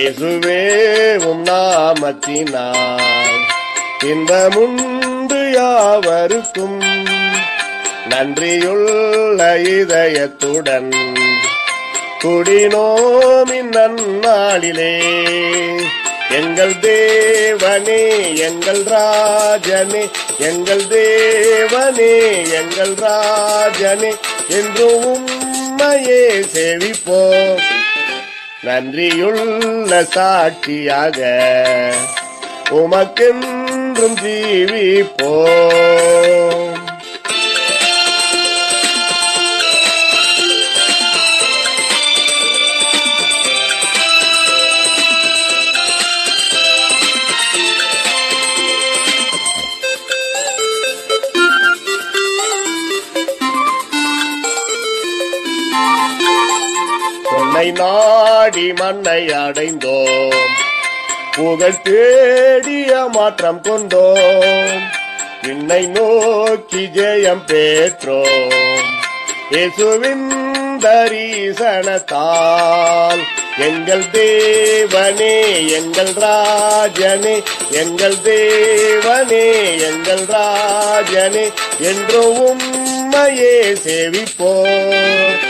இயேசுவே உம் நாமத்தினால் இன்பமுண்டு யாவருக்கும். நன்றியுள்ள இதயத்துடன் குடினோம் இந்நன்னாளிலே. எங்கள் தேவனே எங்கள் ராஜனே, எங்கள் தேவனே எங்கள் ராஜனே, என்று உம்மையே சேவிப்போம். நன்றியுள்ள சாட்சியாக உமக்கென்றும் ஜீவிப்போம். உன்னை நாடி மண்ணை அடைந்தோம், புகழ் தேடிய மாற்றம் கொண்டோம். விண்ணை நோக்கி ஜெயம் பெற்றோம் இயேசுவின் தரிசனத்தால். எங்கள் தேவனே எங்கள் ராஜனே, எங்கள் தேவனே எங்கள் ராஜனே, என்று உம்மையே சேவிப்போம்.